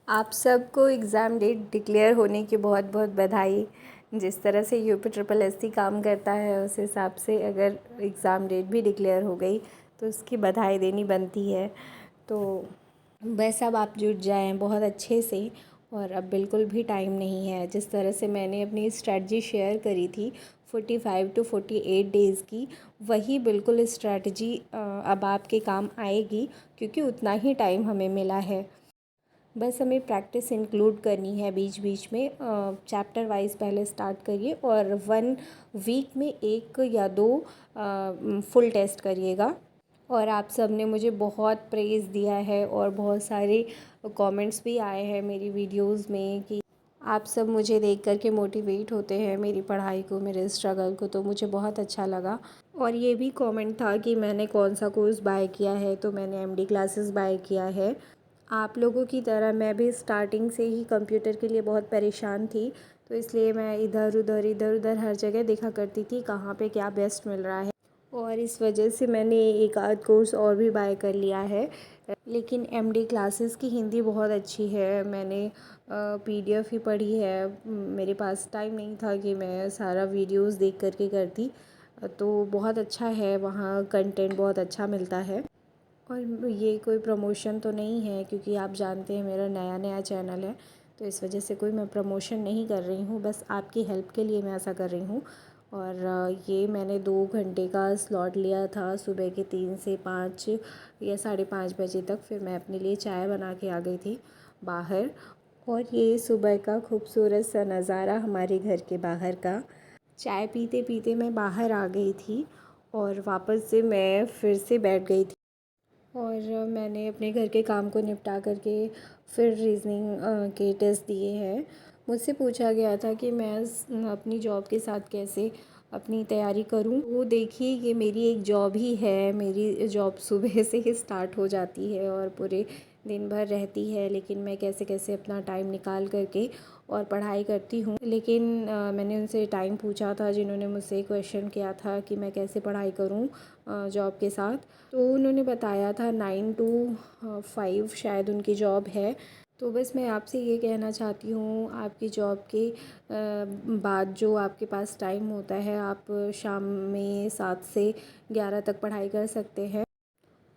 आप सबको exam date declare होने की बहुत बहुत बधाई। जिस तरह से यूपी ट्रिपल एससी काम करता है उस हिसाब से अगर एग्ज़ाम डेट भी डिक्लेयर हो गई तो उसकी बधाई देनी बनती है। तो बस अब आप जुट जाएं बहुत अच्छे से, और अब बिल्कुल भी टाइम नहीं है। जिस तरह से मैंने अपनी स्ट्रैटेजी शेयर करी थी 45 टू 48 डेज़ की, वही बिल्कुल स्ट्रैटेजी अब आपके काम आएगी, क्योंकि उतना ही टाइम हमें मिला है। बस हमें प्रैक्टिस इंक्लूड करनी है बीच बीच में। चैप्टर वाइज पहले स्टार्ट करिए और 1 वीक में 1 या 2 फुल टेस्ट करिएगा। और आप सब ने मुझे बहुत प्रेज़ दिया है और बहुत सारे कमेंट्स भी आए हैं मेरी वीडियोस में कि आप सब मुझे देख कर के मोटिवेट होते हैं मेरी पढ़ाई को, मेरे स्ट्रगल को, तो मुझे बहुत अच्छा लगा। और ये भी कमेंट था कि मैंने कौन सा कोर्स बाय किया है, तो मैंने एमडी क्लासेस बाय किया है। आप लोगों की तरह मैं भी स्टार्टिंग से ही कंप्यूटर के लिए बहुत परेशान थी, तो इसलिए मैं इधर उधर हर जगह देखा करती थी कहाँ पे क्या बेस्ट मिल रहा है, और इस वजह से मैंने एक आध कोर्स और भी बाय कर लिया है। लेकिन एमडी क्लासेस की हिंदी बहुत अच्छी है। मैंने पीडीएफ ही पढ़ी है, मेरे पास टाइम नहीं था कि मैं सारा वीडियोस देख करके करती। तो बहुत अच्छा है, वहाँ कंटेंट बहुत अच्छा मिलता है। और ये कोई प्रमोशन तो नहीं है, क्योंकि आप जानते हैं मेरा नया नया चैनल है, तो इस वजह से कोई मैं प्रमोशन नहीं कर रही हूँ, बस आपकी हेल्प के लिए मैं ऐसा कर रही हूँ। और ये मैंने 2 घंटे का स्लॉट लिया था, सुबह के 3 से 5 या 5:30 बजे तक। फिर मैं अपने लिए चाय बना के आ गई थी बाहर। और ये सुबह का खूबसूरत सा नज़ारा हमारे घर के बाहर का। चाय पीते पीते मैं बाहर आ गई थी और वापस से मैं फिर से बैठ गई थी, और मैंने अपने घर के काम को निपटा करके फिर रीज़निंग के टेस्ट दिए हैं। मुझसे पूछा गया था कि मैं अपनी जॉब के साथ कैसे अपनी तैयारी करूं। वो देखिए, ये मेरी एक जॉब ही है। मेरी जॉब सुबह से ही स्टार्ट हो जाती है और पूरे दिन भर रहती है, लेकिन मैं कैसे कैसे अपना टाइम निकाल करके और पढ़ाई करती हूँ। लेकिन मैंने उनसे टाइम पूछा था, जिन्होंने मुझसे क्वेश्चन किया था कि मैं कैसे पढ़ाई करूँ जॉब के साथ, तो उन्होंने बताया था 9 टू 5 शायद उनकी जॉब है। तो बस मैं आपसे ये कहना चाहती हूँ, आपकी जॉब के बाद जो आपके पास टाइम होता है, आप शाम में 7 से 11 तक पढ़ाई कर सकते हैं।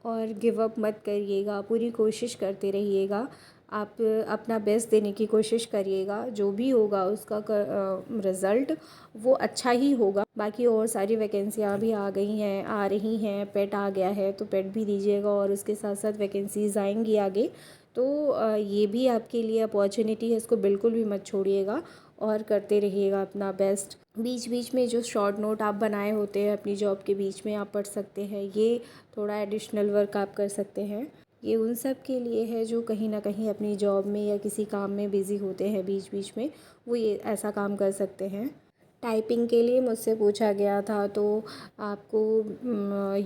और गिव अप मत करिएगा, पूरी कोशिश करते रहिएगा। आप अपना बेस्ट देने की कोशिश करिएगा, जो भी होगा उसका रिज़ल्ट वो अच्छा ही होगा। बाकी और सारी वैकेंसियाँ भी आ गई हैं, आ रही हैं, पेट आ गया है तो पेट भी दीजिएगा, और उसके साथ साथ वैकेंसीज़ आएंगी आगे। तो ये भी आपके लिए अपॉर्चुनिटी है, इसको बिल्कुल भी मत छोड़िएगा और करते रहिएगा अपना बेस्ट। बीच बीच में जो शॉर्ट नोट आप बनाए होते हैं अपनी जॉब के बीच में, आप पढ़ सकते हैं। ये थोड़ा एडिशनल वर्क आप कर सकते हैं। ये उन सब के लिए है जो कहीं ना कहीं अपनी जॉब में या किसी काम में बिज़ी होते हैं बीच बीच में, वो ये ऐसा काम कर सकते हैं। टाइपिंग के लिए मुझसे पूछा गया था, तो आपको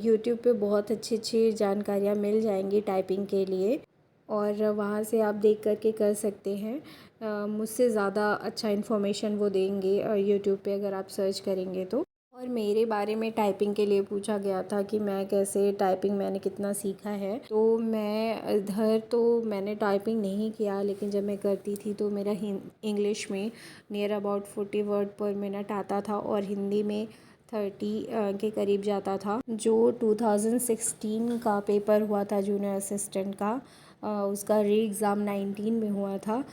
यूट्यूब पे बहुत अच्छी अच्छी जानकारियाँ मिल जाएंगी टाइपिंग के लिए, और वहाँ से आप देख कर के कर सकते हैं। मुझसे ज़्यादा अच्छा इन्फॉर्मेशन वो देंगे यूट्यूब पे अगर आप सर्च करेंगे तो। और मेरे बारे में टाइपिंग के लिए पूछा गया था कि मैं कैसे टाइपिंग, मैंने कितना सीखा है। तो मैं इधर तो मैंने टाइपिंग नहीं किया, लेकिन जब मैं करती थी तो मेरा इंग्लिश में नियर अबाउट 40 वर्ड पर मिनट आता था, और हिंदी में 30 के करीब जाता था। जो 2016 का पेपर हुआ था जूनियर असिस्टेंट का, उसका री एग्ज़ाम 19 में हुआ था,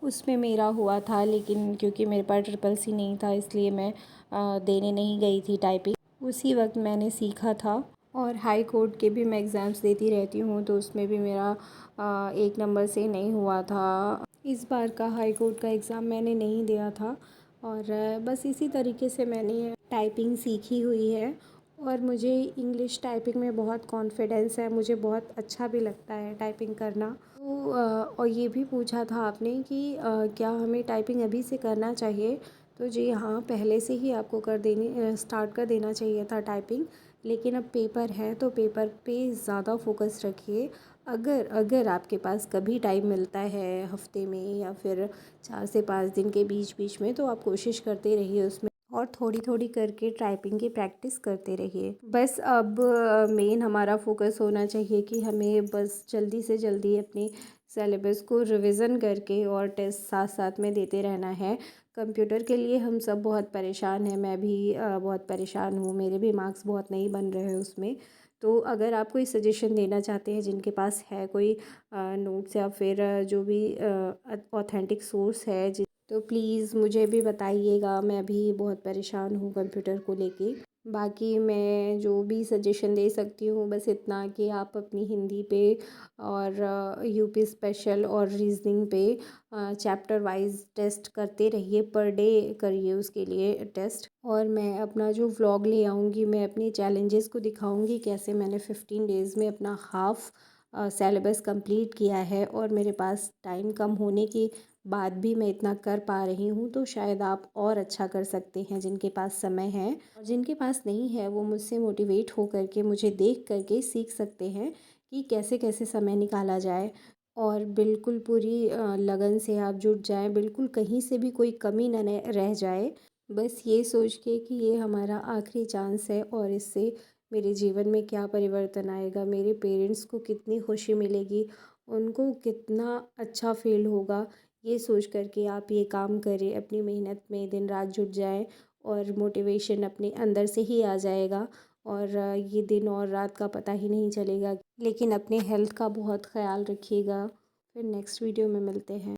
उसमें मेरा हुआ था। लेकिन क्योंकि मेरे पास ट्रिपल सी नहीं था, इसलिए मैं देने नहीं गई थी टाइपिंग। उसी वक्त मैंने सीखा था। और हाई कोर्ट के भी मैं एग्ज़ाम्स देती रहती हूँ, तो उसमें भी मेरा 1 नंबर से नहीं हुआ था। इस बार का हाई कोर्ट का एग्ज़ाम मैंने नहीं दिया था। और बस इसी तरीके से मैंने टाइपिंग सीखी हुई है, और मुझे इंग्लिश टाइपिंग में बहुत कॉन्फिडेंस है। मुझे बहुत अच्छा भी लगता है टाइपिंग करना। तो और ये भी पूछा था आपने कि क्या हमें टाइपिंग अभी से करना चाहिए, तो जी हाँ, पहले से ही आपको कर देनी स्टार्ट कर देना चाहिए था टाइपिंग। लेकिन अब पेपर है तो पेपर पे ज़्यादा फोकस रखिए। अगर अगर आपके पास कभी टाइम मिलता है हफ्ते में या फिर 4 से 5 दिन के बीच बीच में, तो आप कोशिश करते रहिए उसमें और थोड़ी थोड़ी करके टाइपिंग की प्रैक्टिस करते रहिए। बस अब मेन हमारा फोकस होना चाहिए कि हमें बस जल्दी से जल्दी अपनी सिलेबस को रिवीजन करके और टेस्ट साथ साथ में देते रहना है। कंप्यूटर के लिए हम सब बहुत परेशान हैं, मैं भी बहुत परेशान हूँ, मेरे भी मार्क्स बहुत नहीं बन रहे हैं उसमें। तो अगर आप कोई सजेशन देना चाहते हैं, जिनके पास है कोई नोट्स या फिर जो भी ऑथेंटिक सोर्स है, तो प्लीज़ मुझे भी बताइएगा। मैं भी बहुत परेशान हूँ कंप्यूटर को लेके। बाकी मैं जो भी सजेशन दे सकती हूँ बस इतना कि आप अपनी हिंदी पे और यूपी स्पेशल और रीजनिंग पे चैप्टर वाइज टेस्ट करते रहिए, पर डे करिए उसके लिए टेस्ट। और मैं अपना जो व्लॉग ले आऊँगी, मैं अपनी चैलेंजेस को दिखाऊँगी कैसे मैंने 15 डेज़ में अपना हाफ़ सिलेबस कंप्लीट किया है। और मेरे पास टाइम कम होने के बाद भी मैं इतना कर पा रही हूँ, तो शायद आप और अच्छा कर सकते हैं जिनके पास समय है। और जिनके पास नहीं है वो मुझसे मोटिवेट हो करके, मुझे देख करके सीख सकते हैं कि कैसे कैसे समय निकाला जाए। और बिल्कुल पूरी लगन से आप जुट जाएं, बिल्कुल कहीं से भी कोई कमी न रह जाए। बस ये सोच के कि ये हमारा आखिरी चांस है और इससे मेरे जीवन में क्या परिवर्तन आएगा, मेरे पेरेंट्स को कितनी खुशी मिलेगी, उनको कितना अच्छा फील होगा, ये सोच कर के आप ये काम करें। अपनी मेहनत में दिन रात जुट जाएं और मोटिवेशन अपने अंदर से ही आ जाएगा। और ये दिन और रात का पता ही नहीं चलेगा। लेकिन अपने हेल्थ का बहुत ख्याल रखिएगा। फिर नेक्स्ट वीडियो में मिलते हैं।